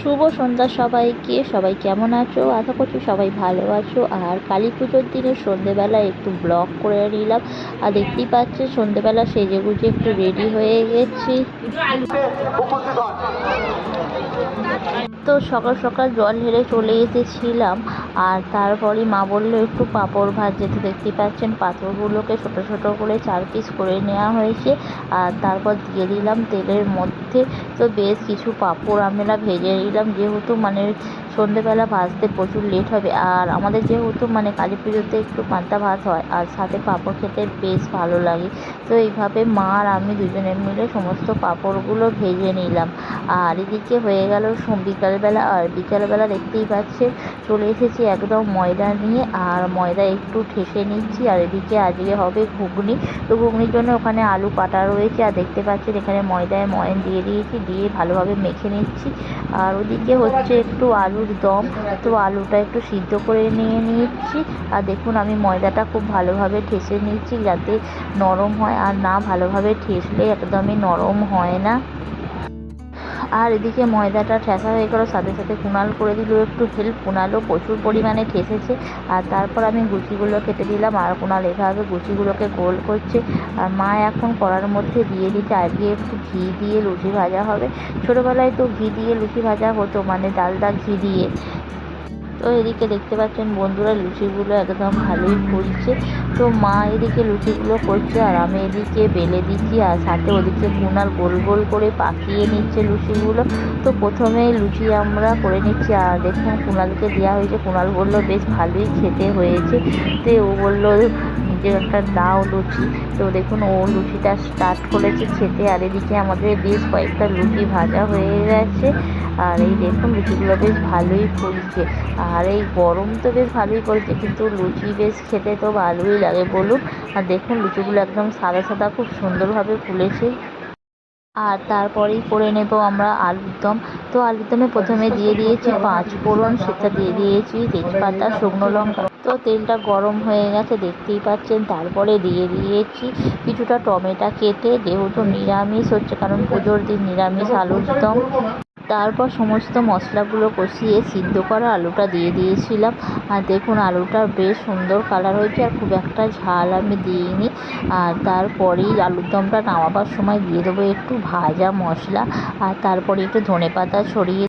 শুভ সন্ধ্যা সবাইকে। সবাই কেমন আছো? আশা করছি সবাই ভালো আছো। আর কালী পুজোর দিনে সন্ধেবেলা একটু ব্লগ করে নিলাম। আর দেখতেই পাচ্ছে সন্ধেবেলা সেজে গুজে একটু রেডি হয়ে গেছি। তো সকাল সকাল জল ঢেলে চলে এসেছিলাম। আর তারপরে মা বললো একটু পাঁপড় ভাজতে। তো দেখতেই পাচ্ছেন পাঁপড়গুলোকে ছোট ছোট করে 4 পিস করে নেওয়া হয়েছে। আর তারপর দিয়ে দিলাম তেলের মধ্যে। তো বেশ কিছু পাঁপড় আমরা ভেজে নিলাম, যেহেতু সন্ধেবেলা ভাজতে প্রচুর লেট হবে। আর আমাদের যেহেতু কালী পুজোতে একটু পান্তা ভাত হয়, আর সাথে পাঁপড় খেতে বেশ ভালো লাগে। তো এইভাবে মা আর আমি দুজনে মিলে সমস্ত পাঁপড়গুলো ভেজে নিলাম। আর এদিকে হয়ে গেল বিকালবেলা। আর বিকালবেলা দেখতেই পাচ্ছে চলে এসেছি একদম ময়দা নিয়ে। আর ময়দা একটু ঠেসে নিচ্ছি। আর এদিকে আজকে হবে ঘুগনি। তো ঘুগনির জন্য ওখানে আলু কাটা রয়েছে। আর দেখতে পাচ্ছেন এখানে ময়দায় ময়ন দিয়ে দিয়েছি, দিয়ে ভালোভাবে মেখে নিচ্ছি। আর ওদিকে হচ্ছে একটু আলুর দম। তো আলুটা একটু সিদ্ধ করে নিয়ে নিচ্ছি। আর দেখুন আমি ময়দাটা খুব ভালোভাবে ঠেসে নিচ্ছি যাতে নরম হয়। আর না ভালোভাবে ঠেসলে একদমই নরম হয় না। আর এদিকে ময়দাটা ঠেসা হয়ে গেল, সাথে সাথে কুণাল করে দিল একটু হেল্প। কুণালও প্রচুর পরিমাণে ঠেসেছে। আর তারপর আমি লুচিগুলো কেটে দিলাম। আর কুণাল এভাবে লুচিগুলোকে গোল করছে। আর মা এখন কড়ার মধ্যে দিয়ে দিচ্ছে। আজকে একটু ঘি দিয়ে লুচি ভাজা হবে। ছোটোবেলায় তো ঘি দিয়ে লুচি ভাজা হতো, ডালডা ঘি দিয়ে। তো এদিকে দেখতে পাচ্ছেন বন্ধুরা লুচিগুলো একদম ভালোই ফুলছে। তো মা এদিকে লুচিগুলো করছে আর আমি এদিকে বেলে দিচ্ছি। আর সাথে ওদিকে কুণাল গোল গোল করে পাকিয়ে নিচ্ছে লুচিগুলো। তো প্রথমে লুচি আমরা করে নিচ্ছি। আর দেখুন কুণালকে দেওয়া হয়েছে। কুণাল বললো বেশ ভালোই খেতে হয়েছে। তো ও বললো নিজের একটা দাও লুচি। তো দেখুন ও লুচিটা স্টার্ট করেছে খেতে। আর এদিকে আমাদের বেশ কয়েকটা লুচি ভাজা হয়ে গেছে। আর এই দেখুন লুচিগুলো বেশ ভালোই ফুলছে। আর এই গরম তো বেশ ভালোই পড়েছে, কিন্তু লুচি বেশ খেতে তো ভালোই লাগে বলুন। আর দেখুন লুচিগুলো একদম সাদা সাদা খুব সুন্দরভাবে ফুলেছে। আর তারপরেই করে নেব আমরা আলুর দম। তো আলুর দমে প্রথমে দিয়ে দিয়েছি 5 ফোড়ন, সেটা দিয়ে দিয়েছি তেজপাতা, শুকনো লঙ্কা। তো তেলটা গরম হয়ে গেছে দেখতেই পাচ্ছেন। তারপরে দিয়ে দিয়েছি কিছুটা টমেটো কেটে, যেহেতু নিরামিষ হচ্ছে, কারণ পুজোর দিন নিরামিষ আলুর দম। তারপর সমস্ত মশলাগুলো কষিয়ে সিদ্ধ করা আলুটা দিয়ে দিয়েছিলাম। আর দেখুন আলুটা বেশ সুন্দর কালার হয়েছে, আর খুব একটা ঝাল আমি দিইনি। আর তারপরেই আলুর দমটা নামাবার সময় দিয়ে দেবো একটু ভাজা মশলা। আর তারপরে একটু ধনেপাতা ছড়িয়ে